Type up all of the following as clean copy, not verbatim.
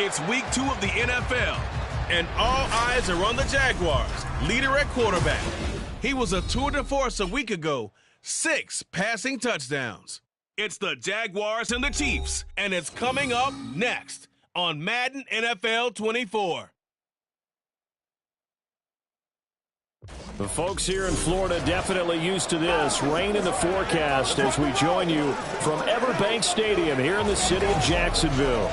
It's week 2 of the NFL, and all eyes are on the Jaguars, leader at quarterback. He was a tour de force a week ago, 6 passing touchdowns. It's the Jaguars and the Chiefs, and it's coming up next on Madden NFL 24. The folks here in Florida definitely used to this. Rain in the forecast as we join you from Everbank Stadium here in the city of Jacksonville.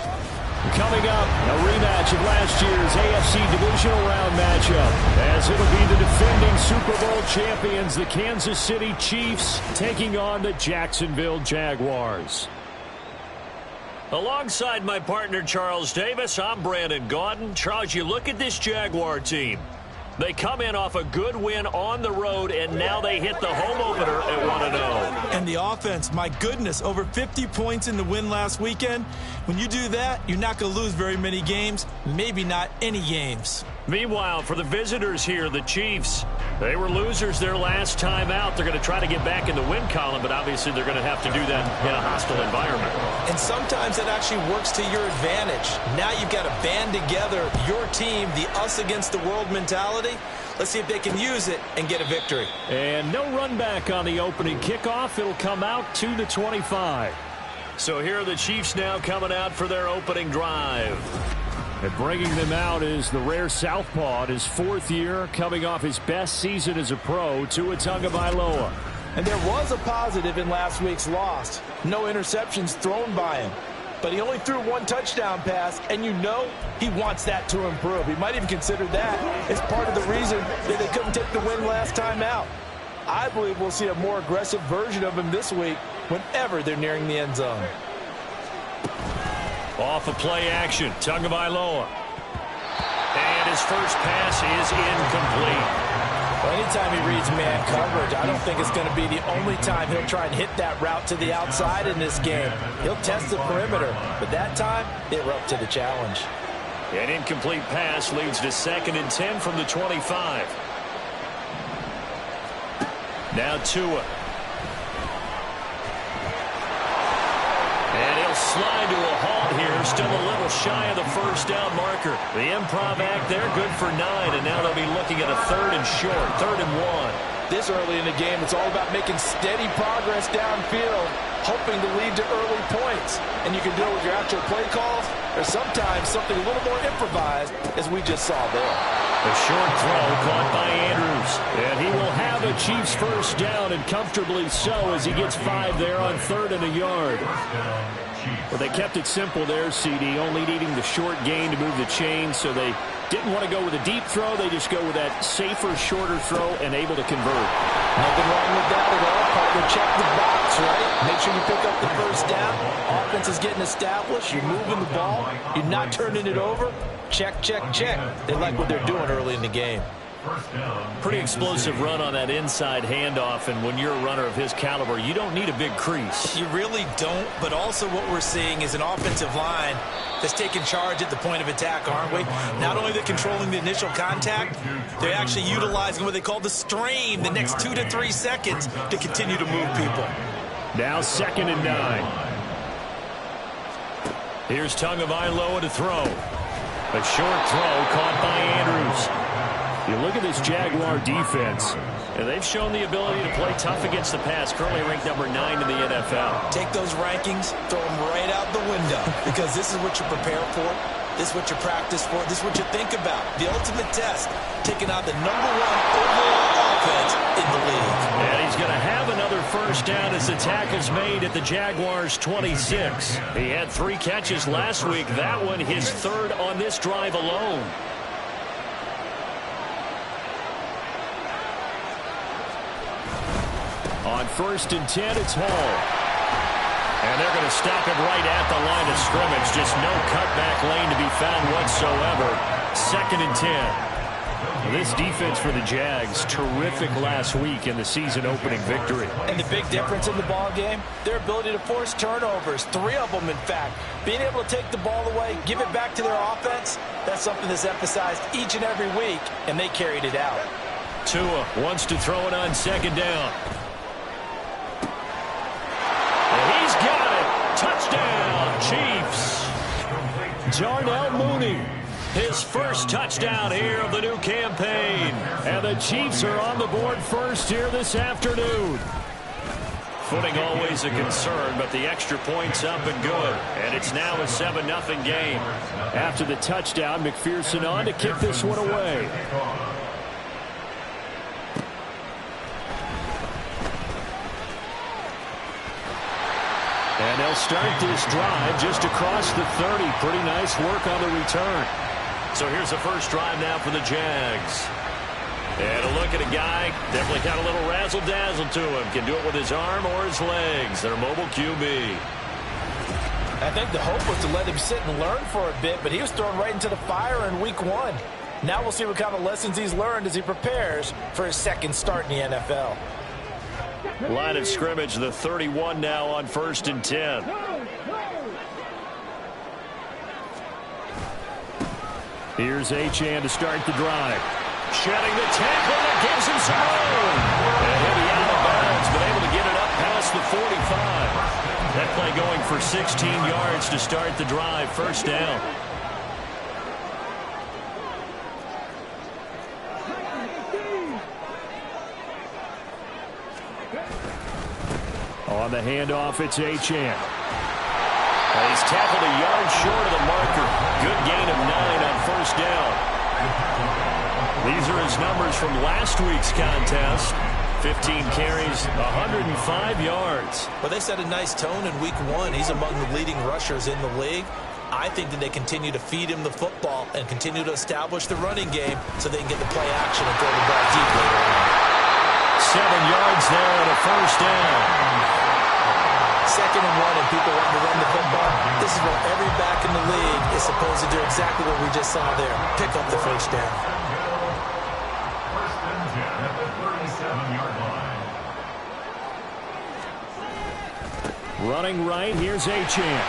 Coming up, a rematch of last year's AFC Divisional Round matchup, as it'll be the defending Super Bowl champions, the Kansas City Chiefs, taking on the Jacksonville Jaguars. Alongside my partner Charles Davis, I'm Brandon Gaudin. Charles, you look at this Jaguar team. They come in off a good win on the road, and now they hit the home opener at 1-0. And the offense, my goodness, over 50 points in the win last weekend. When you do that, you're not going to lose very many games, maybe not any games. Meanwhile, for the visitors here, the Chiefs, they were losers their last time out. They're going to try to get back in the win column, but obviously they're going to have to do that in a hostile environment. And sometimes that actually works to your advantage. Now you've got to band together your team, the us against the world mentality. Let's see if they can use it and get a victory. And no run back on the opening kickoff. It'll come out to the 25. So here are the Chiefs now coming out for their opening drive. And bringing them out is the rare southpaw in his 4th year, coming off his best season as a pro, Tua Tagovailoa. And there was a positive in last week's loss. No interceptions thrown by him. But he only threw 1 touchdown pass, and you know he wants that to improve. He might even consider that as part of the reason that they couldn't take the win last time out. I believe we'll see a more aggressive version of him this week whenever they're nearing the end zone. Off of play action, Tagovailoa. And his first pass is incomplete. Well, anytime he reads man coverage, I don't think it's going to be the only time he'll try and hit that route to the outside in this game. He'll test the perimeter, but that time, they were up to the challenge. An incomplete pass leads to 2nd and 10 from the 25. Now Tua. And he'll slide to a halt here, still a little shy of the first down marker. The improv act there, good for 9, and now they'll be looking at a 3rd and short, 3rd and 1. This early in the game, it's all about making steady progress downfield, hoping to lead to early points. And you can do it with your actual play calls, or sometimes something a little more improvised, as we just saw there. A short throw caught by Andrews. And he will have a Chiefs first down, and comfortably so, as he gets 5 there on 3rd and a yard. Well, they kept it simple there, CD, only needing the short gain to move the chain, so they didn't want to go with a deep throw. They just go with that safer, shorter throw and able to convert. Nothing wrong with that at all. Partner, check the box, right? Make sure you pick up the first down. Offense is getting established. You're moving the ball. You're not turning it over. Check, check, check. They like what they're doing early in the game. Pretty explosive run on that inside handoff, and when you're a runner of his caliber, you don't need a big crease. You really don't, but also what we're seeing is an offensive line that's taking charge at the point of attack, aren't we? Not only are they controlling the initial contact, they're actually utilizing what they call the strain, the next 2 to 3 seconds to continue to move people. Now 2nd and 9. Here's Tagovailoa to throw. A short throw caught by Andrews. You look at this Jaguar defense, and they've shown the ability to play tough against the pass, currently ranked number 9 in the NFL. Take those rankings, throw them right out the window, because this is what you prepare for, this is what you practice for, this is what you think about. The ultimate test, taking on the #1 overall offense in the league. And he's going to have another first down as the tackle's made at the Jaguars' 26. He had 3 catches last week. That one his 3rd on this drive alone. On 1st and 10, it's Hall. And they're going to stop him right at the line of scrimmage. Just no cutback lane to be found whatsoever. 2nd and 10. This defense for the Jags, terrific last week in the season-opening victory. And the big difference in the ball game, their ability to force turnovers, 3 of them, in fact. Being able to take the ball away, give it back to their offense, that's something that's emphasized each and every week, and they carried it out. Tua wants to throw it on 2nd down. And he's got it. Touchdown, Chiefs. Darnell Mooney, his first touchdown here of the new campaign. And the Chiefs are on the board first here this afternoon. Footing always a concern, but the extra point's up and good. And it's now a 7-0 game. After the touchdown, McPherson on to kick this one away. And they'll start this drive just across the 30. Pretty nice work on the return. So here's the first drive now for the Jags. And a look at a guy, definitely got a little razzle-dazzle to him. Can do it with his arm or his legs. Their mobile QB. I think the hope was to let him sit and learn for a bit, but he was thrown right into the fire in week 1. Now we'll see what kind of lessons he's learned as he prepares for his second start in the NFL. Line of scrimmage, the 31 now on 1st and 10. Here's Achane to start the drive. Shedding the tackle that gives him some room. And he'll be out of bounds, but able to get it up past the 45. That play going for 16 yards to start the drive. First down. On the handoff, it's Achane. He's tackled a yard short of the marker. Good gain of 9 on first down. These are his numbers from last week's contest. 15 carries, 105 yards. Well, they set a nice tone in week 1. He's among the leading rushers in the league. I think that they continue to feed him the football and continue to establish the running game so they can get the play action and throw the ball deep later on. 7 yards there on a first down. 2nd and 1 and people want to run the football. This is where every back in the league is supposed to do exactly what we just saw there. Pick up the first down. Running right, here's Achane.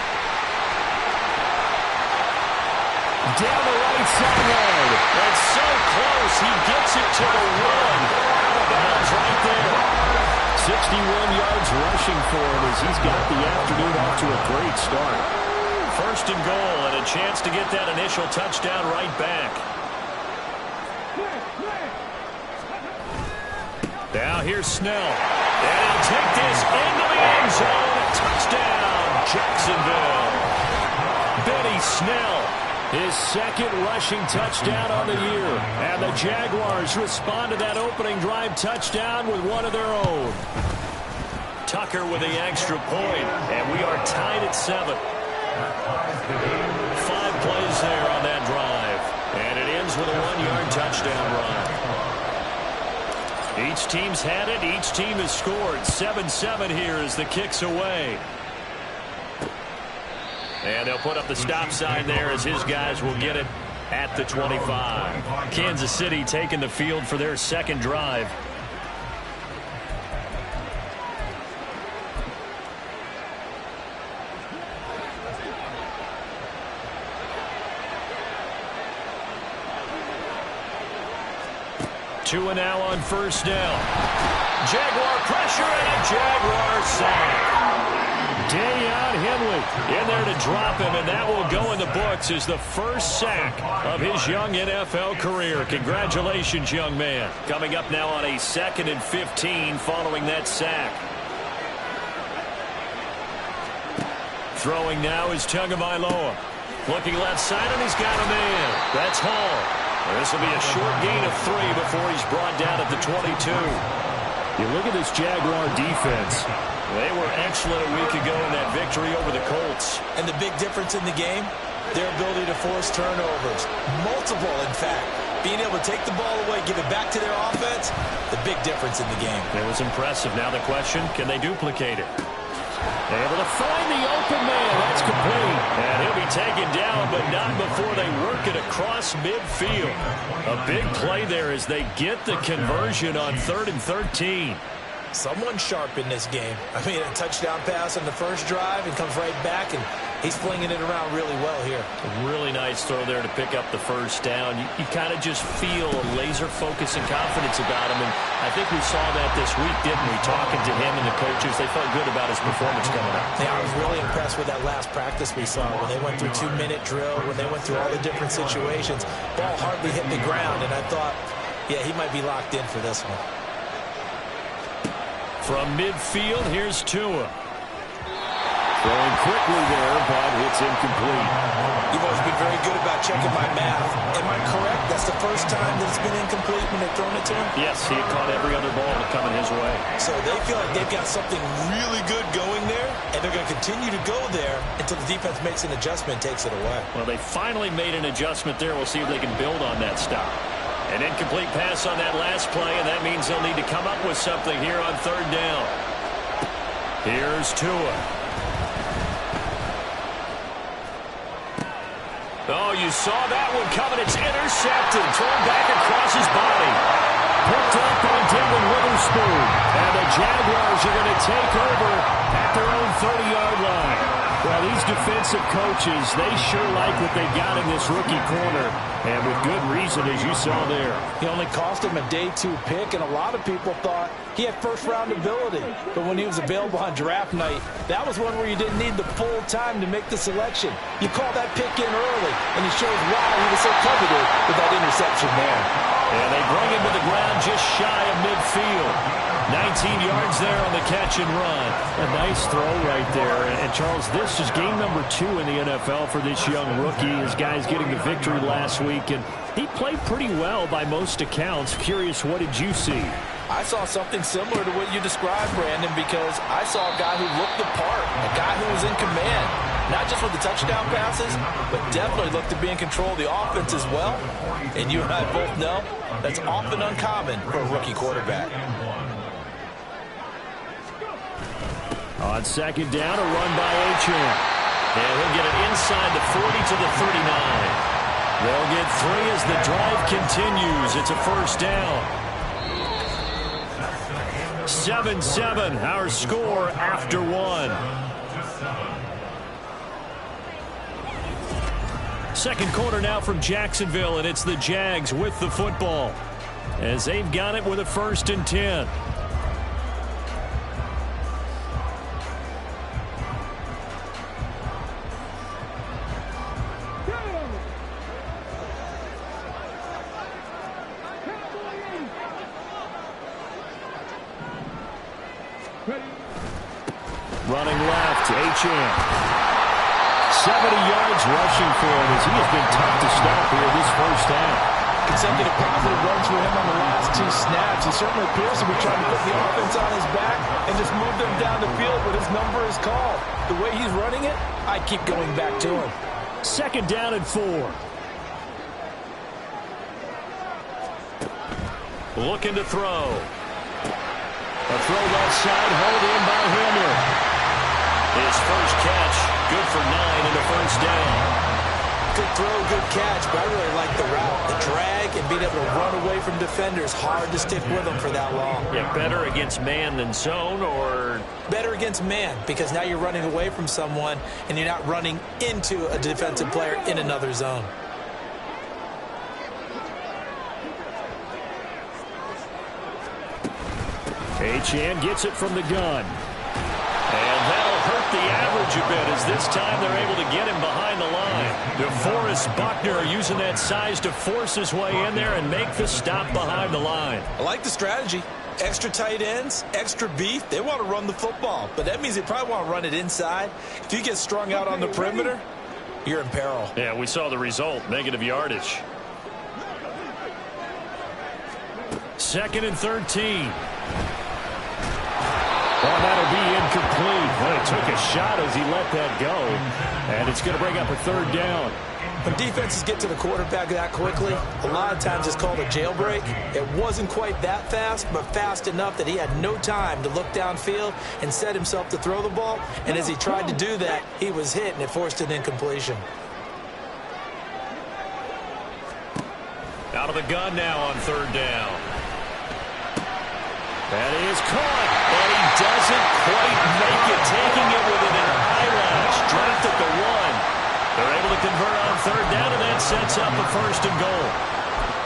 Down the right sideline. That's so close. He gets it to the 1. Out of bounds right there. 61 yards rushing for him as he's got the afternoon off to a great start. 1st and goal and a chance to get that initial touchdown right back. Now here's Snell. And he'll take this into the end zone. Touchdown, Jacksonville. Benny Snell, his 2nd rushing touchdown on the year. And the Jaguars respond to that opening drive touchdown with one of their own. Tucker with the extra point, and we are tied at 7. 5 plays there on that drive. And it ends with a 1-yard touchdown run. Each team's had it. Each team has scored. 7-7 here as the kick's away. And they'll put up the stop sign there as his guys will get it at the 25. Kansas City taking the field for their 2nd drive. Two and now on first down. Jaguar pressure and a Jaguar sack. Deion Henley in there to drop him, and that will go in the books as the first sack of his young NFL career. Congratulations, young man. Coming up now on a 2nd and 15 following that sack. Throwing now is Tagovailoa. Looking left side, and he's got a man. That's Hall. This will be a short gain of 3 before he's brought down at the 22. You look at this Jaguar defense. They were excellent a week ago in that victory over the Colts. And the big difference in the game, their ability to force turnovers. Multiple, in fact. Being able to take the ball away, give it back to their offense, the big difference in the game. It was impressive. Now the question, can they duplicate it? Able to find the open man. That's complete. And he'll be taken down, but not before they work it across midfield. A big play there as they get the conversion on 3rd and 13. someone sharp in this game. I mean, a touchdown pass on the first drive and comes right back, and he's flinging it around really well here. A really nice throw there to pick up the first down. You kind of just feel a laser focus and confidence about him, and I think we saw that this week, didn't we? Talking to him and the coaches, they felt good about his performance coming up. Yeah, I was really impressed with that last practice we saw when they went through 2-minute drill, when they went through all the different situations. Ball hardly hit the ground, and I thought, yeah, he might be locked in for this one. From midfield, here's Tua. Throwing quickly there, but it's incomplete. You've always been very good about checking my math. Am I correct? That's the first time that it's been incomplete when they've thrown it to him? Yes, he had caught every other ball coming his way. So they feel like they've got something really good going there, and they're going to continue to go there until the defense makes an adjustment and takes it away. Well, they finally made an adjustment there. We'll see if they can build on that stop. An incomplete pass on that last play, and that means they'll need to come up with something here on third down. Here's Tua. Oh, you saw that one coming. It's intercepted. Thrown back across his body. Picked up by Devin Witherspoon. And the Jaguars are going to take over at their own 30-yard line. Well, these defensive coaches, they sure like what they got in this rookie corner. And with good reason, as you saw there. He only cost him a day 2 pick, and a lot of people thought he had first-round ability. But when he was available on draft night, that was one where you didn't need the full time to make the selection. You call that pick in early, and it shows why he was so coveted with that interception there. And they bring him to the ground just shy of midfield. 19 yards there on the catch and run. A nice throw right there. And Charles, this is game number 2 in the NFL for this young rookie. His guys getting the victory last week, and he played pretty well by most accounts. Curious, what did you see? I saw something similar to what you described, Brandon, because I saw a guy who looked the part, a guy who was in command, not just with the touchdown passes, but definitely looked to be in control of the offense as well. And you and I both know that's often uncommon for a rookie quarterback. On second down, a run by Achane. And he'll get it inside the 40 to the 39. They'll get 3 as the drive continues. It's a first down. 7-7, our score after 1. Second quarter now from Jacksonville, and it's the Jags with the football as they've got it with a 1st and 10. Running left, Achane. 70 yards rushing for him as he has been tough to stop here this first half. Consecutive positive runs for him on the last 2 snaps. He certainly appears to be trying to put the offense on his back and just move them down the field when his number is called. The way he's running it, I keep going back to him. Second down and 4. Looking to throw. A throw left side, held in by Hamler. His first catch, good for 9 and a first down. Good throw, good catch, but I really like the route, the drag, and being able to run away from defenders. Hard to stick with them for that long. Yeah, better against man than zone, or? Better against man, because now you're running away from someone, and you're not running into a defensive player in another zone. Achane gets it from the gun. And that'll hurt the average a bit as this time they're able to get him behind the line. DeForest Buckner using that size to force his way in there and make the stop behind the line. I like the strategy. Extra tight ends, extra beef. They want to run the football, but that means they probably want to run it inside. If you get strung out on the perimeter, you're in peril. Yeah, we saw the result, negative yardage. 2nd and 13. Well, that'll be incomplete. Well, he took a shot as he let that go. And it's going to bring up a 3rd down. When defenses get to the quarterback that quickly, a lot of times it's called a jailbreak. It wasn't quite that fast, but fast enough that he had no time to look downfield and set himself to throw the ball. And as he tried to do that, he was hit, and it forced an incompletion. Out of the gun now on 3rd down. That is caught. doesn't quite make it, taking it with an eyelash. Dropped at the 1. They're able to convert on third down, and that sets up a 1st and goal.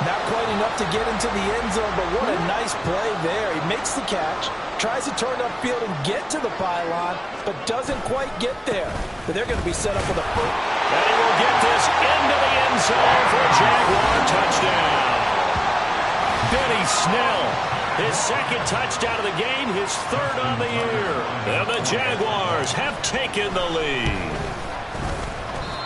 Not quite enough to get into the end zone, but what a nice play there. He makes the catch, tries to turn upfield and get to the pylon, but doesn't quite get there. But they're going to be set up with a foot. And he will get this into the end zone for a Jaguar touchdown. Benny Snell, his 2nd touchdown of the game, his 3rd on the year. And the Jaguars have taken the lead.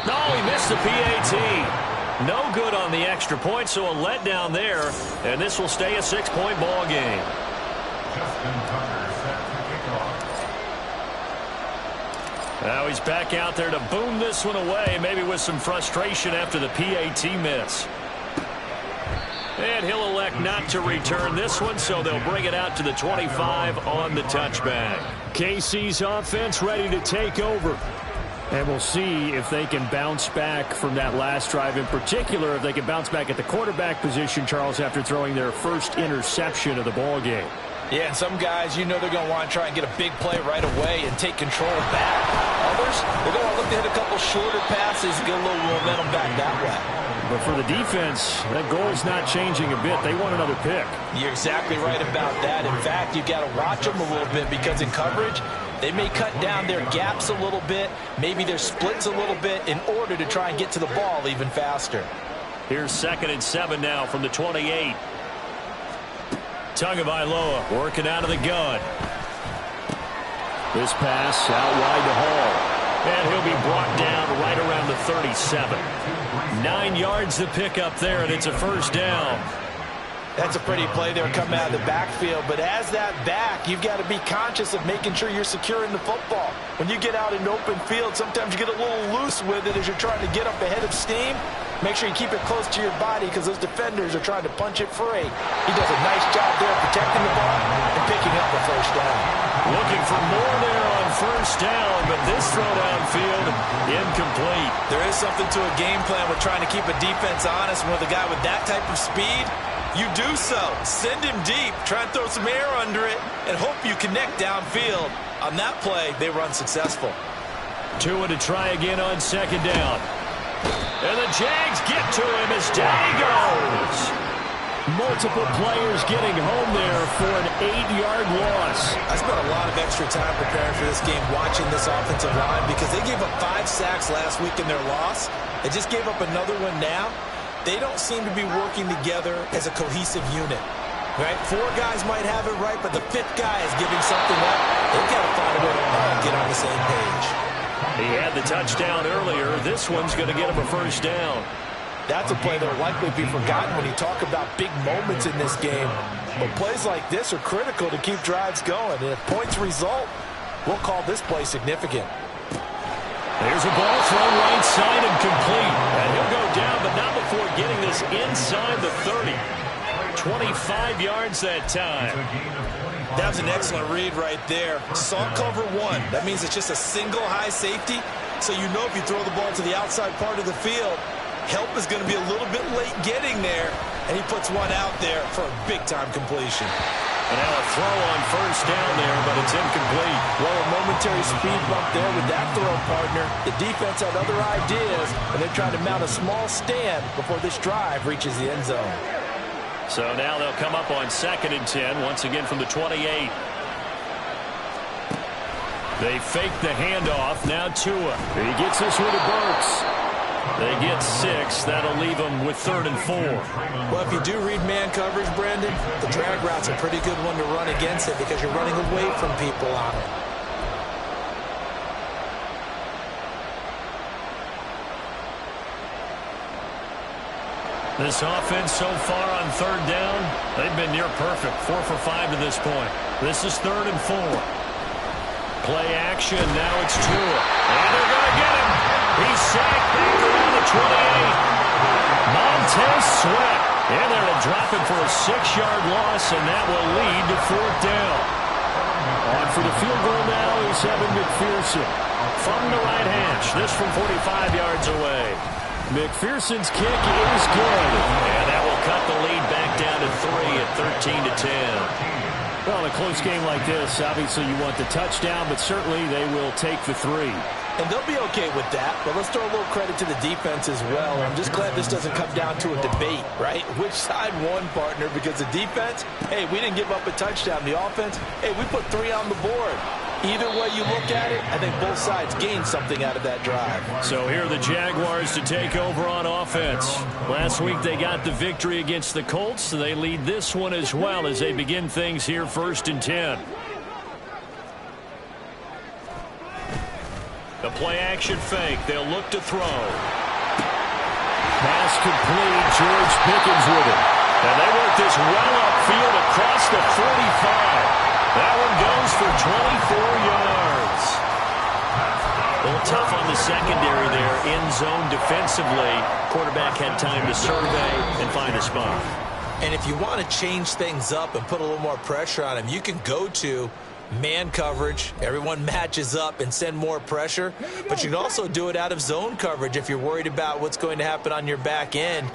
No, he missed the PAT. No good on the extra point, so a letdown there, and this will stay a 6-point ball game. Now he's back out there to boom this one away, maybe with some frustration after the PAT miss. And he'll elect not to return this one, so they'll bring it out to the 25 on the touchback. KC's offense ready to take over. And we'll see if they can bounce back from that last drive. In particular, if they can bounce back at the quarterback position, Charles, after throwing their first interception of the ball game. Yeah, and some guys, you know they're going to want to try and get a big play right away and take control back. Others, they're going to look to hit a couple shorter passes and get a little momentum back that way. But for the defense, that goal's not changing a bit. They want another pick. You're exactly right about that. In fact, you've got to watch them a little bit because in coverage, they may cut down their gaps a little bit, maybe their splits a little bit in order to try and get to the ball even faster. Here's 2nd and 7 now from the 28. Tagovailoa working out of the gun. This pass out wide to Hall. And he'll be brought down right around the 37. 9 yards to pick up there, and it's a 1st down. That's a pretty play there coming out of the backfield. But as that back, you've got to be conscious of making sure you're securing the football. When you get out in open field, sometimes you get a little loose with it as you're trying to get up ahead of steam. Make sure you keep it close to your body because those defenders are trying to punch it free. He does a nice job there protecting the ball and picking up the 1st down. Looking for more there on 1st down, but this throw downfield incomplete. There is something to a game plan with trying to keep a defense honest. With a guy with that type of speed, you do so. Send him deep. Try and throw some air under it and hope you connect downfield. On that play, they run successful. Tua to try again on 2nd down. And the Jags get to him as down he goes. Multiple players getting home there for an 8-yard loss. I spent a lot of extra time preparing for this game watching this offensive line because they gave up 5 sacks last week in their loss. They just gave up another one now. They don't seem to be working together as a cohesive unit. Right? 4 guys might have it right, but the 5th guy is giving something up. They've got to find a way to all get on the same page. He had the touchdown earlier. This one's going to get him a 1st down. That's a play that will likely be forgotten when you talk about big moments in this game. But plays like this are critical to keep drives going. And if points result, we'll call this play significant. There's a ball thrown right side and complete. And he'll go down, but not before getting this inside the 30. 25 yards that time. That was an excellent read right there. Saw cover 1. That means it's just a single high safety. So you know if you throw the ball to the outside part of the field, help is going to be a little bit late getting there. And he puts one out there for a big-time completion. And now a throw on 1st down there, but it's incomplete. Well, a momentary speed bump there with that throw, partner. The defense had other ideas, and they're trying to mount a small stand before this drive reaches the end zone. So now they'll come up on 2nd and 10, once again from the 28. They fake the handoff. Now Tua. He gets this one to Burks. They get 6. That'll leave them with 3rd and 4. Well, if you do read man coverage, Brandon, the drag route's a pretty good one to run against it because you're running away from people on it. This offense so far on 3rd down, they've been near perfect. 4 for 5 to this point. This is 3rd and 4. Play action. Now it's Tua. And they're going to get him. He's sacked back around the 28. Montez Sweat. And they're going to drop him for a 6-yard loss, and that will lead to 4th down. On for the field goal now is Evan McPherson. From the right hash. This from 45 yards away. McPherson's kick is good. And that will cut the lead back down to 3 at 13-10. Well, in a close game like this, obviously you want the touchdown, but certainly they will take the 3. And they'll be okay with that, but let's throw a little credit to the defense as well. I'm just glad this doesn't come down to a debate, right? Which side won, partner? Because the defense, hey, we didn't give up a touchdown. The offense, hey, we put 3 on the board. Either way you look at it, I think both sides gained something out of that drive. So here are the Jaguars to take over on offense. Last week they got the victory against the Colts, so they lead this one as well as they begin things here 1st and 10. The play-action fake. They'll look to throw. Pass complete. George Pickens with it. And they work this well upfield across the 45. That one goes for 24 yards. A little tough on the secondary there. In zone defensively. Quarterback had time to survey and find a spot. And if you want to change things up and put a little more pressure on him, you can go to man coverage. Everyone matches up and send more pressure. But you can also do it out of zone coverage if you're worried about what's going to happen on your back end.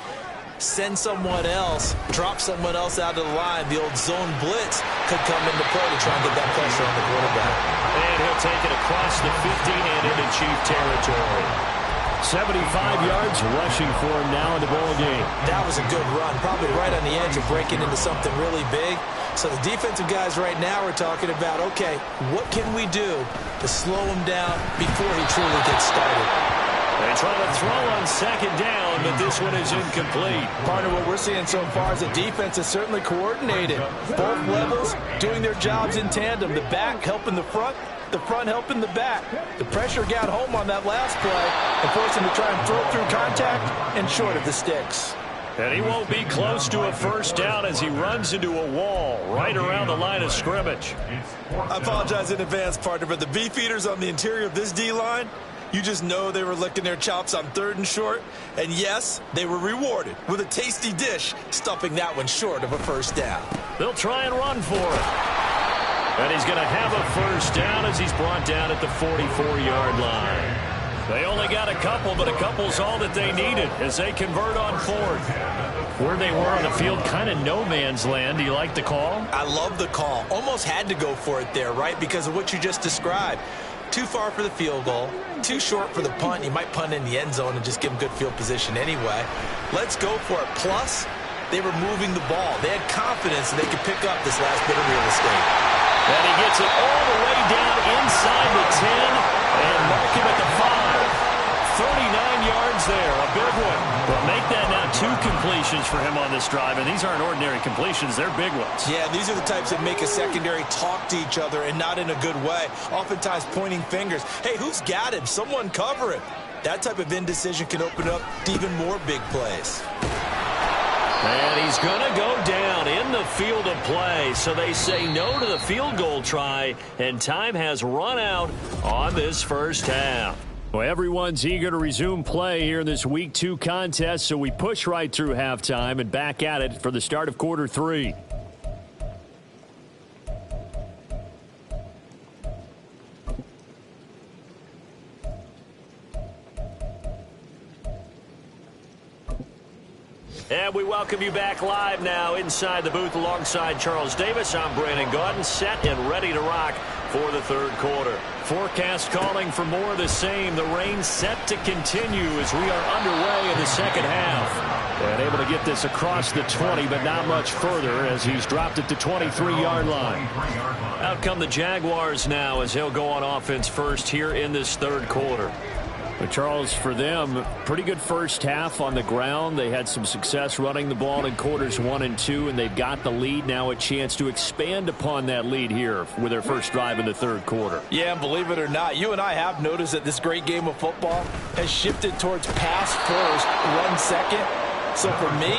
Send someone else, drop someone else out of the line. The old zone blitz could come into play to try and get that pressure on the quarterback. And he'll take it across the 50 and into Chief territory. 75 yards rushing for him now in the ball game. That was a good run, probably right on the edge of breaking into something really big. So the defensive guys right now are talking about, okay, what can we do to slow him down before he truly gets started? They try to throw on 2nd down, but this one is incomplete. Partner, what we're seeing so far is the defense is certainly coordinated. Both levels doing their jobs in tandem. The back helping the front helping the back. The pressure got home on that last play and forced him to try and throw through contact and short of the sticks. And he won't be close to a 1st down as he runs into a wall right around the line of scrimmage. I apologize in advance, partner, but the beefeaters on the interior of this D-line, you just know they were licking their chops on 3rd and short. And yes, they were rewarded with a tasty dish, stuffing that one short of a 1st down. They'll try and run for it. And he's going to have a 1st down as he's brought down at the 44-yard line. They only got a couple, but a couple's all that they needed as they convert on 4th. Where they were on the field, kind of no man's land. Do you like the call? I love the call. Almost had to go for it there, right? Because of what you just described. Too far for the field goal, too short for the punt. You might punt in the end zone and just give them good field position anyway. Let's go for it. Plus, they were moving the ball. They had confidence that they could pick up this last bit of real estate. And he gets it all the way down inside the 10 and mark him at the 5. 39 yards there, a big one. But make that now 2 completions for him on this drive, and these aren't ordinary completions, they're big ones. Yeah, these are the types that make a secondary talk to each other and not in a good way. Oftentimes pointing fingers. Hey, who's got him? Someone cover him. That type of indecision can open up to even more big plays. And he's going to go down in the field of play. So they say no to the field goal try, and time has run out on this 1st half. Well, everyone's eager to resume play here in this Week 2 contest, so we push right through halftime and back at it for the start of quarter 3. And we welcome you back live now inside the booth alongside Charles Davis. I'm Brandon Gaudin, set and ready to rock for the 3rd quarter. Forecast calling for more of the same. The rain set to continue as we are underway in the 2nd half. And able to get this across the 20, but not much further as he's dropped it to 23-yard line. Out come the Jaguars now as he'll go on offense first here in this 3rd quarter. But Charles, for them, pretty good 1st half on the ground. They had some success running the ball in quarters 1 and 2, and they've got the lead now, a chance to expand upon that lead here with their first drive in the 3rd quarter. Yeah, and believe it or not, you and I have noticed that this great game of football has shifted towards pass first, run second. So for me,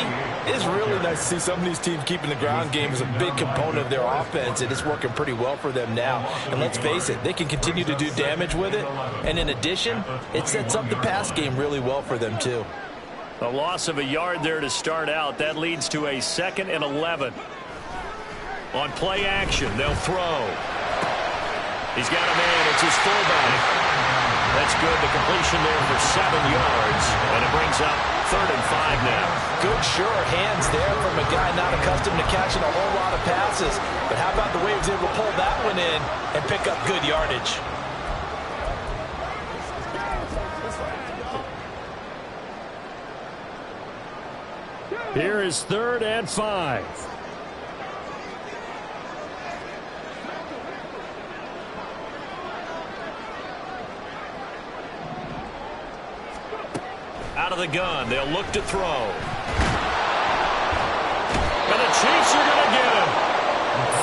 it's really nice to see some of these teams keeping the ground game as a big component of their offense, and it's working pretty well for them now. And let's face it, they can continue to do damage with it. And in addition, it sets up the pass game really well for them too. A loss of a yard there to start out. That leads to a 2nd and 11. On play action, they'll throw. He's got a man. It's his fullback. That's good. The completion there for 7 yards, and it brings up 3rd and 5 now. Good, sure hands there from a guy not accustomed to catching a whole lot of passes. But how about the way he was able to pull that one in and pick up good yardage? Here is 3rd and 5. Out of the gun, they'll look to throw. And the Chiefs are going to get him.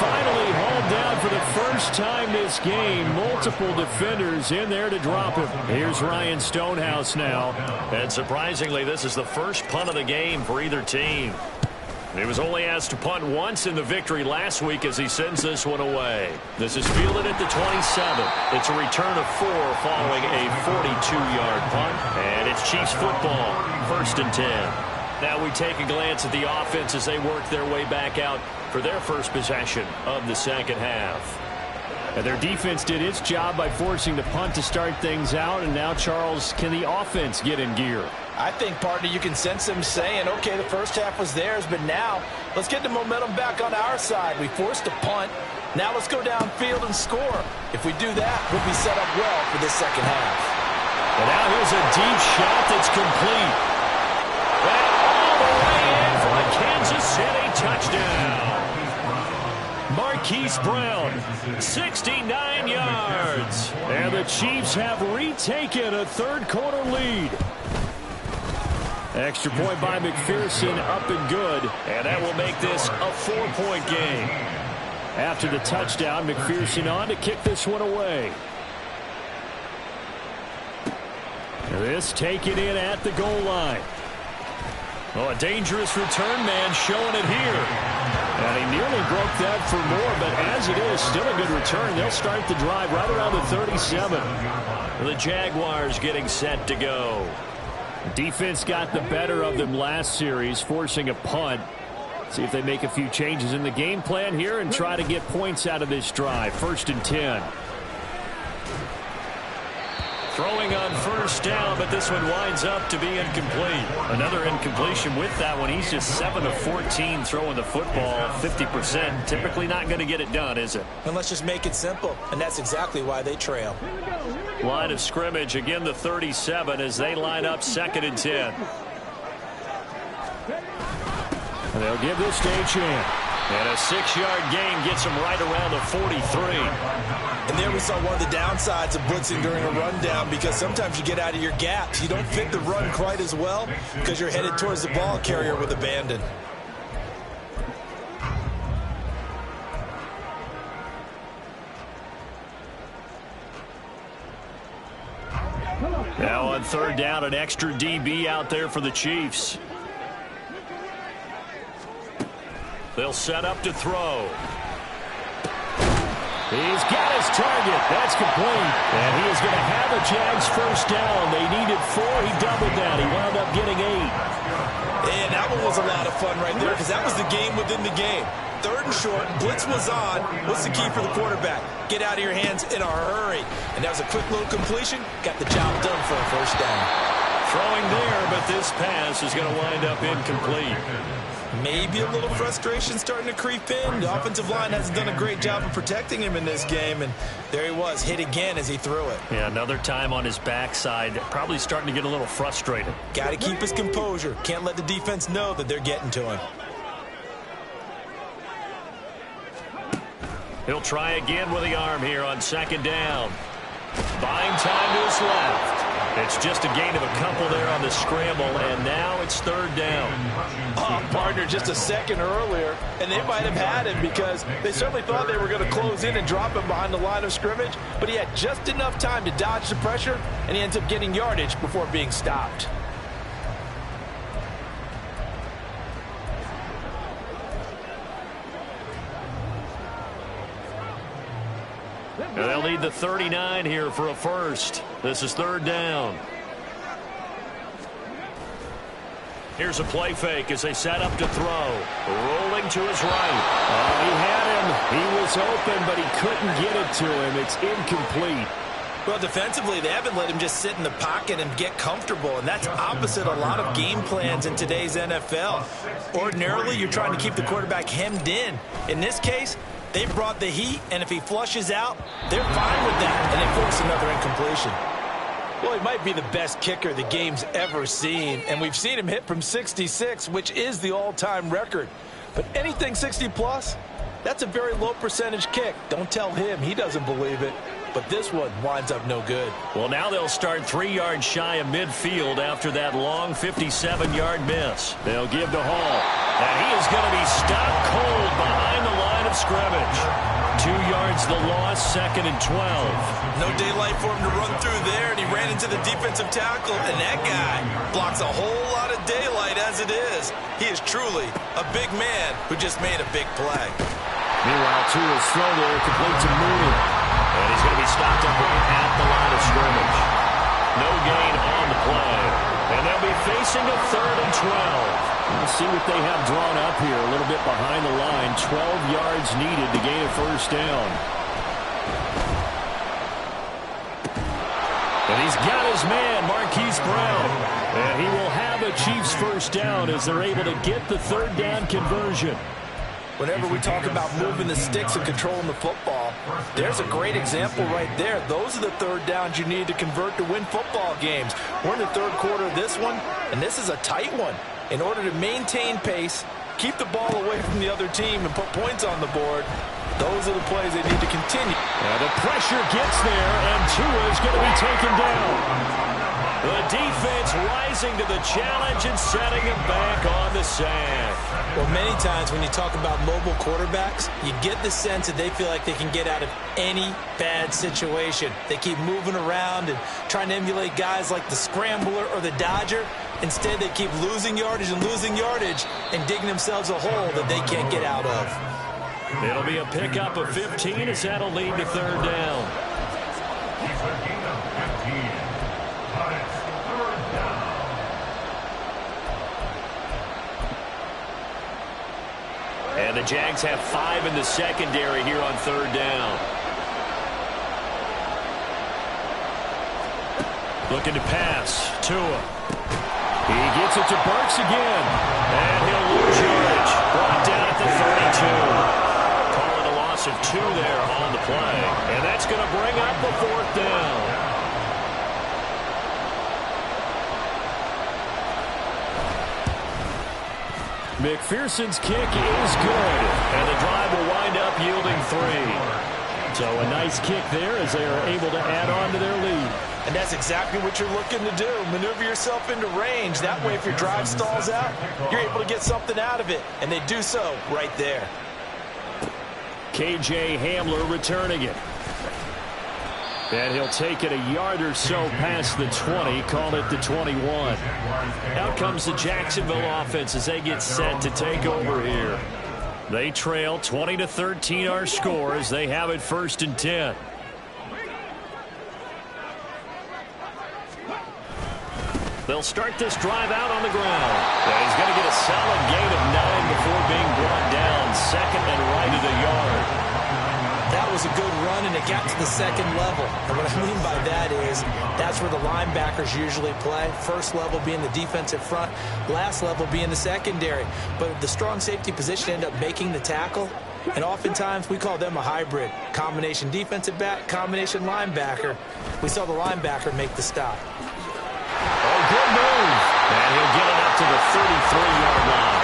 Finally hauled down for the first time this game. Multiple defenders in there to drop him. Here's Ryan Stonehouse now. And surprisingly, this is the first punt of the game for either team. He was only asked to punt once in the victory last week as he sends this one away. This is fielded at the 27. It's a return of 4 following a 42-yard punt. And it's Chiefs football, 1st and 10. Now we take a glance at the offense as they work their way back out for their first possession of the second half. And their defense did its job by forcing the punt to start things out. And now, Charles, can the offense get in gear? I think, partner, you can sense them saying, okay, the first half was theirs, but now let's get the momentum back on our side. We forced a punt. Now let's go downfield and score. If we do that, we'll be set up well for this second half. And now here's a deep shot that's complete. And all the way in for a Kansas City touchdown. Marquise Brown, 69 yards. And the Chiefs have retaken a third-quarter lead. Extra point by McPherson, up and good. And that will make this a 4-point game. After the touchdown, McPherson on to kick this one away. This taken in at the goal line. Oh, a dangerous return man showing it here. And he nearly broke that for more, but as it is, still a good return. They'll start the drive right around the 37. The Jaguars getting set to go. Defense got the better of them last series, forcing a punt. See if they make a few changes in the game plan here and try to get points out of this drive. 1st and 10. Throwing on 1st down, but this one winds up to be incomplete. Another incompletion with that one. He's just 7 of 14 throwing the football, 50%. Typically not going to get it done, is it? And let's just make it simple, and that's exactly why they trail. Line of scrimmage, again the 37 as they line up 2nd and 10. And they'll give this to Achane. And a 6-yard gain gets them right around the 43. And there we saw one of the downsides of blitzing during a rundown, because sometimes you get out of your gaps. You don't fit the run quite as well because you're headed towards the ball carrier with abandon. Now on 3rd down, an extra DB out there for the Chiefs. They'll set up to throw. He's got his target. That's complete. And he is going to have a Jags 1st down. They needed 4. He doubled that. He wound up getting 8. And that one was a lot of fun right there, because that was the game within the game. 3rd and short, blitz was on. What's the key for the quarterback? Get out of your hands in a hurry. And that was a quick little completion. Got the job done for a 1st down. Throwing there, but this pass is going to wind up incomplete. Maybe a little frustration starting to creep in. The offensive line hasn't done a great job of protecting him in this game, and there he was, hit again as he threw it. Yeah, another time on his backside, probably starting to get a little frustrated. Got to keep his composure. Can't let the defense know that they're getting to him. He'll try again with the arm here on 2nd down. Buying time to his left. It's just a gain of a couple there on the scramble, and now it's 3rd down. Oh, partner, just a second earlier, and they might have had him because they certainly thought they were going to close in and drop him behind the line of scrimmage, but he had just enough time to dodge the pressure, and he ends up getting yardage before being stopped. And they'll need the 39 here for a 1st. This is 3rd down. Here's a play fake as they set up to throw. Rolling to his right. He had him. He was open, but he couldn't get it to him. It's incomplete. Well, defensively, they haven't let him just sit in the pocket and get comfortable, and that's opposite a lot of game plans in today's NFL. Ordinarily, you're trying to keep the quarterback hemmed in. In this case, they brought the heat, and if he flushes out, they're fine with that, and they force another incompletion. Well, he might be the best kicker the game's ever seen, and we've seen him hit from 66, which is the all-time record. But anything 60-plus, that's a very low percentage kick. Don't tell him he doesn't believe it. But this one winds up no good. Well, now they'll start 3 yards shy of midfield after that long 57-yard miss. They'll give to Hall. And he is going to be stopped cold behind the line of scrimmage. 2 yards the loss, 2nd and 12. No daylight for him to run through there, and he ran into the defensive tackle, and that guy blocks a whole lot of daylight as it is. He is truly a big man who just made a big play. Meanwhile, Tua's throw there complete to Mooney. And he's going to be stopped up right at the line of scrimmage. No gain on the play. And they'll be facing a 3rd and 12. Let's see what they have drawn up here. A little bit behind the line. 12 yards needed to gain a first down. And he's got his man, Marquise Brown. And he will have a Chiefs first down as they're able to get the 3rd down conversion. Whenever we talk about moving the sticks and controlling the football, there's a great example right there. Those are the 3rd downs you need to convert to win football games. We're in the 3rd quarter of this one, and this is a tight one. In order to maintain pace, keep the ball away from the other team, and put points on the board, those are the plays they need to continue. The pressure gets there, and Tua is going to be taken down. The defense rising to the challenge and setting him back on the sack. Well, many times when you talk about mobile quarterbacks, you get the sense that they feel like they can get out of any bad situation. They keep moving around and trying to emulate guys like the Scrambler or the Dodger. Instead, they keep losing yardage and digging themselves a hole that they can't get out of. It'll be a pickup of 15 as that'll lead to 3rd down. And the Jags have 5 in the secondary here on 3rd down. Looking to pass. Tua. He gets it to Burks again. And he'll lose yardage. Brought down at the 32. Calling a loss of 2 there on the play. And that's going to bring up the 4th down. McPherson's kick is good, and the drive will wind up yielding 3. So a nice kick there as they are able to add on to their lead. And that's exactly what you're looking to do. Maneuver yourself into range. That way, if your drive stalls out, you're able to get something out of it. And they do so right there. KJ Hamler returning it. And he'll take it a yard or so past the 20, call it the 21. Out comes the Jacksonville offense as they get set to take over here. They trail 20-13 our score as they have it 1st and 10. They'll start this drive out on the ground. And he's going to get a solid gain of 9 before being brought down. 2nd and right at the yard. That was a good run, and it got to the 2nd level. And what I mean by that is that's where the linebackers usually play. First level being the defensive front, last level being the secondary. But the strong safety position ended up making the tackle, and oftentimes we call them a hybrid. Combination defensive back, combination linebacker. We saw the linebacker make the stop. Oh, good move. And he'll get it up to the 33-yard line.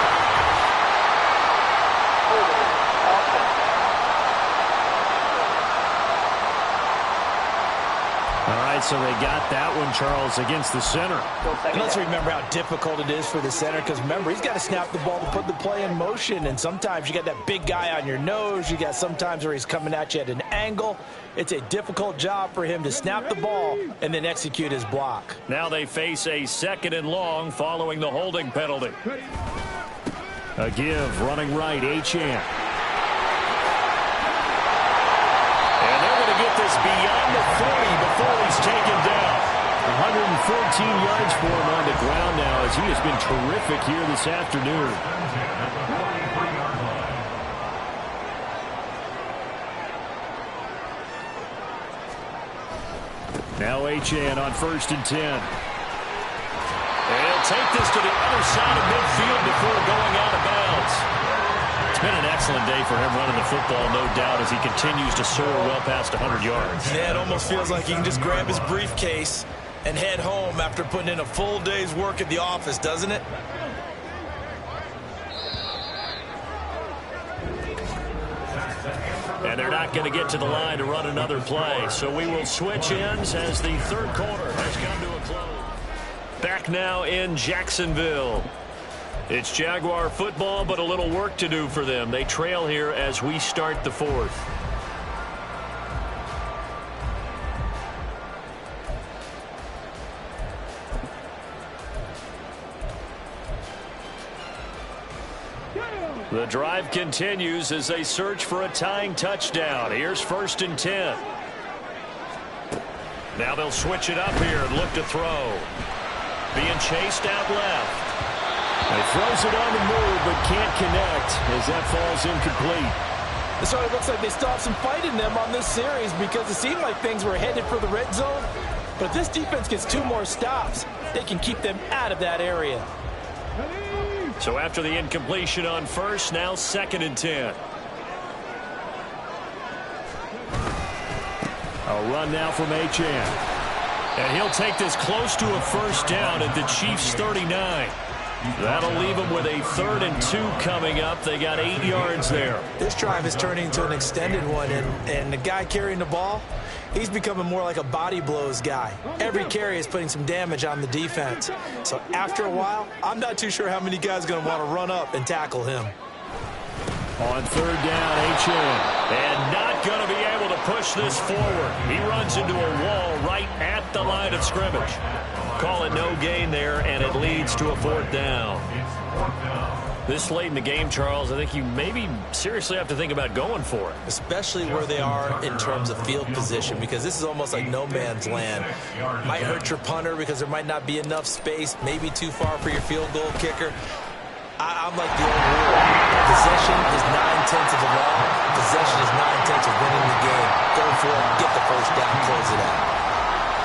All right, so they got that one, Charles, against the center. And let's remember how difficult it is for the center, because remember, he's got to snap the ball to put the play in motion, and sometimes you got that big guy on your nose. You got sometimes where he's coming at you at an angle. It's a difficult job for him to snap the ball and then execute his block. Now they face a 2nd and long following the holding penalty. A give, running right, Achane. And they're going to get this beyond the 40 before he's taken down. 114 yards for him on the ground now as he has been terrific here this afternoon. Now Achane on 1st and 10. And he'll take this to the other side of midfield before going out of bounds. It's been an excellent day for him running the football, no doubt, as he continues to soar well past 100 yards. Yeah, it almost feels like he can just grab his briefcase and head home after putting in a full day's work at the office, doesn't it? And they're not going to get to the line to run another play. So we will switch ends as the third quarter has come to a close. Back now in Jacksonville. It's Jaguar football, but a little work to do for them. They trail here as we start the fourth. The drive continues as they search for a tying touchdown. Here's 1st and 10. Now they'll switch it up here and look to throw. Being chased out left. He throws it on the move but can't connect as that falls incomplete. It sort of looks like they still have some fight in them on this series because it seemed like things were headed for the red zone. But if this defense gets 2 more stops, they can keep them out of that area. So after the incompletion on 1st, now 2nd and 10. A run now from Achane. And he'll take this close to a 1st down at the Chiefs' 39. That'll leave them with a 3rd and 2 coming up. They got 8 yards there. This drive is turning into an extended one, and the guy carrying the ball, he's becoming more like a body blows guy. Every carry is putting some damage on the defense. So after a while, I'm not too sure how many guys are going to want to run up and tackle him. On 3rd down, Achane. And not going to be able to push this forward. He runs into a wall right at the line of scrimmage. Call it no gain there, and it leads to a 4th down. This late in the game, Charles, I think you maybe seriously have to think about going for it. Especially where they are in terms of field position, because this is almost like no man's land. Might hurt your punter because there might not be enough space, maybe too far for your field goal kicker. I'm like the old rule. Possession is 9/10 of the law. Possession is 9/10 of winning the game. Go for it, get the 1st down, close it out.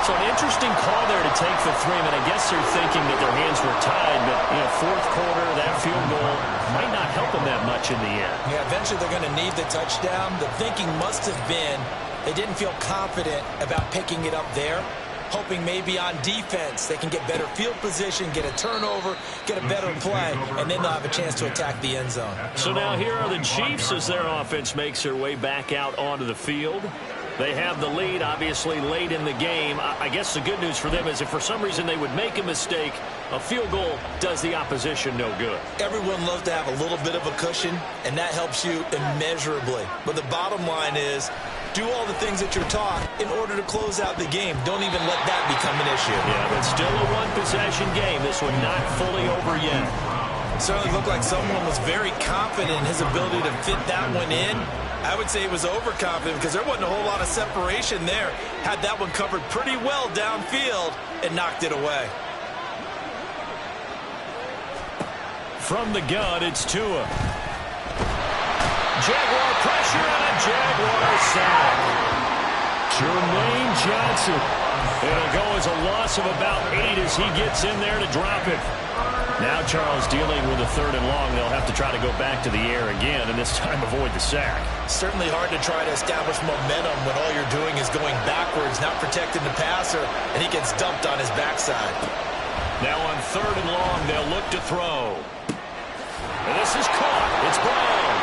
So an interesting call there to take the 3. I mean, I guess they're thinking that their hands were tied, but, 4th quarter, that field goal might not help them that much in the end. Yeah, eventually they're going to need the touchdown. The thinking must have been they didn't feel confident about picking it up there, hoping maybe on defense they can get better field position, get a turnover, get a better play, and then they'll have a chance to attack the end zone. So now here are the Chiefs as their offense makes their way back out onto the field. They have the lead, obviously, late in the game. I guess the good news for them is if for some reason they would make a mistake, a field goal does the opposition no good. Everyone loves to have a little bit of a cushion, and that helps you immeasurably. But the bottom line is, do all the things that you're taught in order to close out the game. Don't even let that become an issue. Yeah, but still a one-possession game. This one not fully over yet. It certainly looked like someone was very confident in his ability to fit that one in. I would say he was overconfident because there wasn't a whole lot of separation there. Had that one covered pretty well downfield and knocked it away. From the gun, it's Tua. Jaguar pressure and a Jaguar sack. Jermaine Johnson. It'll go as a loss of about 8 as he gets in there to drop it. Now Charles dealing with a 3rd and long. They'll have to try to go back to the air again, and this time avoid the sack. Certainly hard to try to establish momentum when all you're doing is going backwards, not protecting the passer, and he gets dumped on his backside. Now on 3rd and long, they'll look to throw. And this is caught. It's Brown.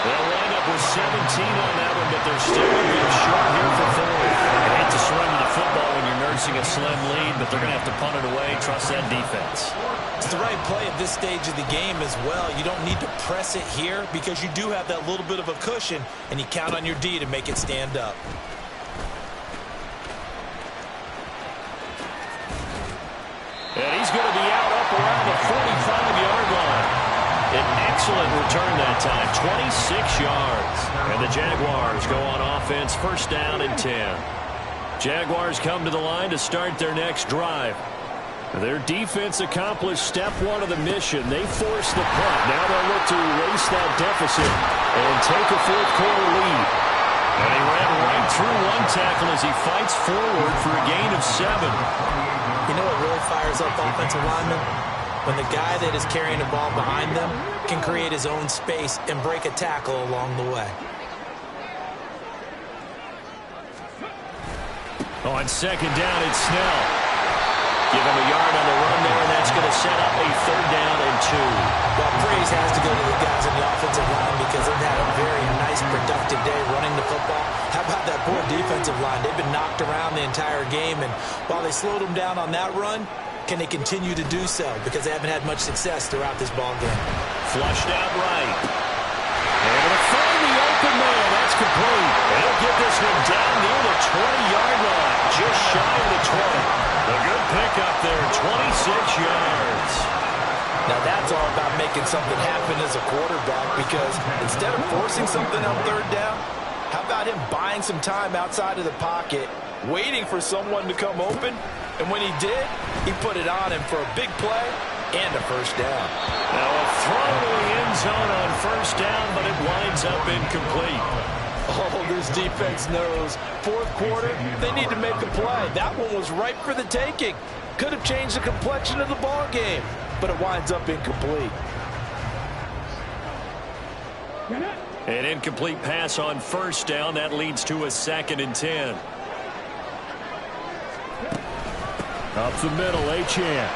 They'll wind up with 17 on that one, but they're still going to be short here for 4. I hate to surrender the football when you're nursing a slim lead, but they're going to have to punt it away. Trust that defense. It's the right play at this stage of the game as well. You don't need to press it here because you do have that little bit of a cushion, and you count on your D to make it stand up. And he's going to be out up around the 45-yard line. An excellent return that time, 26 yards. And the Jaguars go on offense, 1st down and 10. Jaguars come to the line to start their next drive. Their defense accomplished step 1 of the mission. They forced the punt. Now they'll look to erase that deficit and take a 4th quarter lead. And he ran right through one tackle as he fights forward for a gain of 7. You know what really fires up offensive linemen? When the guy that is carrying the ball behind them can create his own space and break a tackle along the way. On second down, it's Snell. Give him a yard on the run there, and that's going to set up a 3rd down and 2. Well, praise has to go to the guys on the offensive line because they've had a very nice, productive day running the football. How about that poor defensive line? They've been knocked around the entire game, and while they slowed them down on that run, can they continue to do so? Because they haven't had much success throughout this ball game. Flushed out right. Able to find the open man. That's complete. They'll get this one down near the 20-yard line, just shy of the 20. A good pickup there, 26 yards. Now that's all about making something happen as a quarterback, because instead of forcing something on 3rd down, how about him buying some time outside of the pocket, waiting for someone to come open, and when he did, he put it on him for a big play and a 1st down. Now a throw to the end zone on 1st down, but it winds up incomplete. Oh, this defense knows. 4th quarter, they need to make a play. That one was ripe for the taking. Could have changed the complexion of the ball game, but it winds up incomplete. An incomplete pass on 1st down. That leads to a 2nd and 10. Up the middle, Achane.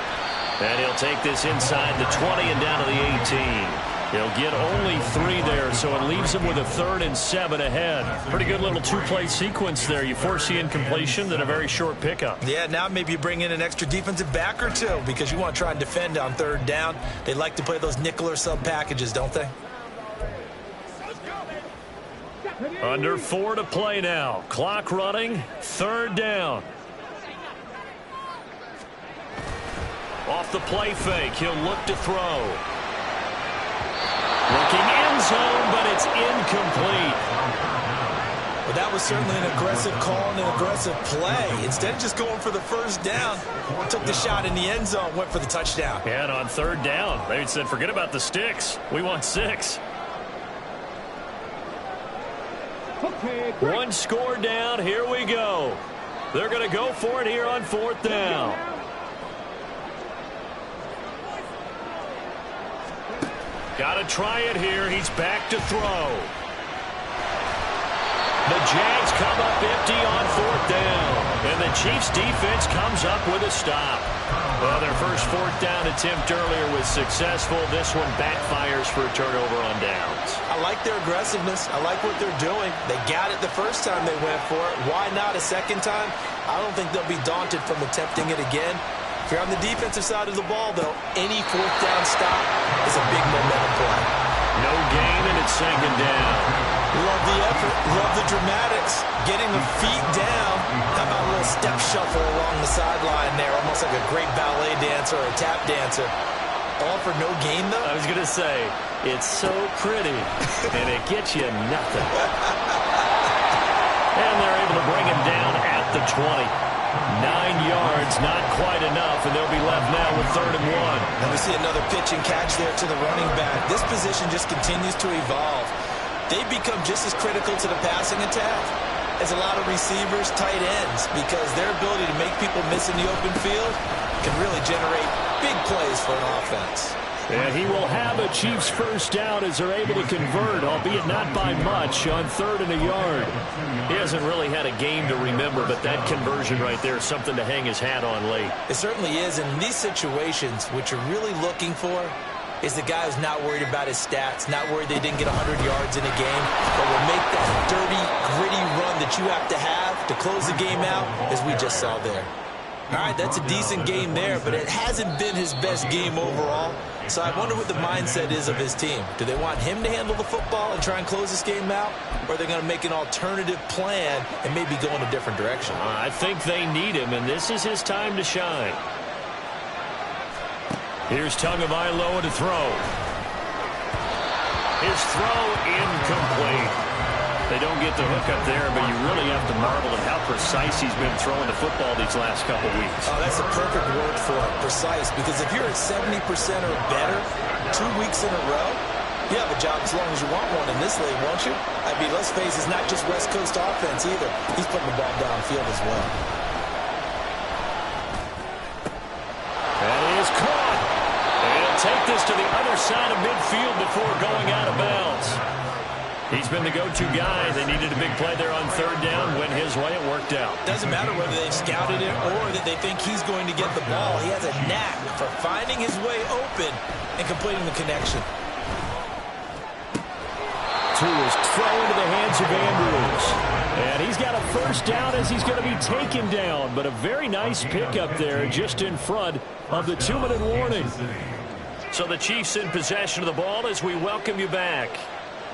And he'll take this inside the 20 and down to the 18. He'll get only 3 there, so it leaves him with a 3rd and 7 ahead. Pretty good little 2-play sequence there. You force the incompletion, then a very short pickup. Yeah, now maybe you bring in an extra defensive back or 2 because you want to try and defend on 3rd down. They like to play those nickel or sub packages, don't they? Under 4 to play now. Clock running. 3rd down. Off the play fake, he'll look to throw. Looking end zone, but it's incomplete. Well, that was certainly an aggressive call and an aggressive play. Instead of just going for the 1st down, took the shot in the end zone, went for the touchdown. And on 3rd down, they said, forget about the sticks. We want 6. One score down. Here we go. They're going to go for it here on 4th down. Got to try it here. He's back to throw. The Jags come up empty on 4th down. And the Chiefs defense comes up with a stop. Well, their first 4th down attempt earlier was successful. This one backfires for a turnover on downs. I like their aggressiveness. I like what they're doing. They got it the first time they went for it. Why not a second time? I don't think they'll be daunted from attempting it again. If you're on the defensive side of the ball, though, any 4th down stop is a big momentum play. No gain, and it's 2nd down. Love the effort. Love the dramatics. Getting the feet down. How about a little step shuffle along the sideline there, almost like a great ballet dancer or a tap dancer. All for no gain, though? I was going to say, it's so pretty, and it gets you nothing. And they're able to bring him down at the 20. 9 yards, not quite enough, and they'll be left now with 3rd and 1. And we see another pitch and catch there to the running back. This position just continues to evolve. They've become just as critical to the passing attack as a lot of receivers, tight ends, because their ability to make people miss in the open field can really generate big plays for an offense. And he will have a Chiefs 1st down as they're able to convert, albeit not by much, on 3rd and a yard. He hasn't really had a game to remember, but that conversion right there is something to hang his hat on late. It certainly is. And in these situations, what you're really looking for is the guy who's not worried about his stats, not worried they didn't get 100 yards in a game, but will make that dirty, gritty run that you have to close the game out, as we just saw there. All right, that's a decent game there, but it hasn't been his best game overall. So I wonder what the mindset is of his team. Do they want him to handle the football and try and close this game out? Or are they going to make an alternative plan and maybe go in a different direction? I think they need him, and this is his time to shine. Here's Tagovailoa to throw. His throw incomplete. They don't get the hook up there, but you really have to marvel at how precise he's been throwing the football these last couple weeks. Oh, that's a perfect word for it, precise, because if you're at 70% or better 2 weeks in a row, You have a job as long as you want one in this league, won't you? I mean, let's face it, it's not just West Coast offense either. He's putting the ball downfield as well. That is caught. And he'll take this to the other side of midfield before going out of bounds. He's been the go-to guy. They needed a big play there on third down. Went his way. It worked out. Doesn't matter whether they've scouted it or that they think he's going to get the ball. He has a knack for finding his way open and completing the connection. Two is thrown into the hands of Andrews. And he's got a first down as he's going to be taken down. But a very nice pickup there just in front of the 2-minute warning. So the Chiefs in possession of the ball as we welcome you back.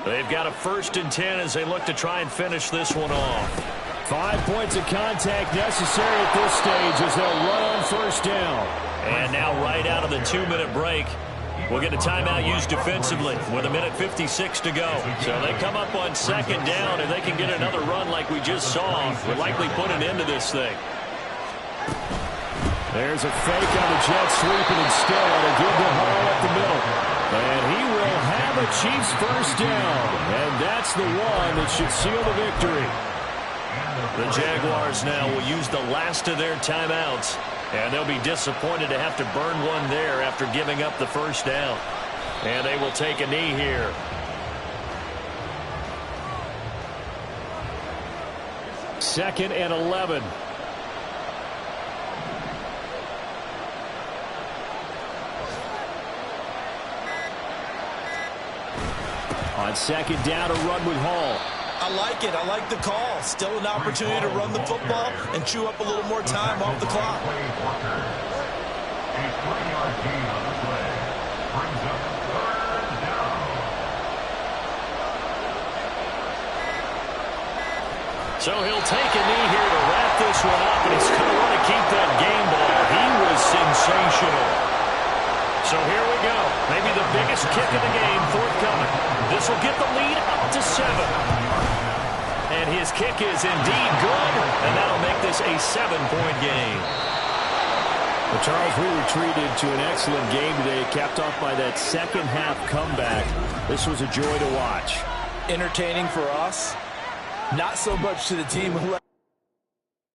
They've got a 1st and 10 as they look to try and finish this one off. 5 points of contact necessary at this stage as they'll run on first down. And now right out of the 2-minute break, we'll get a timeout used defensively with 1:56 to go. So they come up on 2nd down. If they can get another run like we just saw, we'll likely put an end to this thing. There's a fake on the jet sweep, and instead a give to Hall up the middle. And he will have a Chiefs first down. And that's the one that should seal the victory. The Jaguars now will use the last of their timeouts. And they'll be disappointed to have to burn one there after giving up the first down. And they will take a knee here. Second and 11. On 2nd down, a run with Hall. I like it. I like the call. Still an opportunity to run the football and chew up a little more time off the clock. So he'll take a knee here to wrap this one up, and he's going to want to keep that game ball. He was sensational. So here we go. Maybe the biggest kick of the game forthcoming. This will get the lead up to 7. And his kick is indeed good, and that'll make this a 7-point game. Well, Charles, we retreated to an excellent game today, capped off by that second-half comeback. This was a joy to watch. Entertaining for us. Not so much to the team who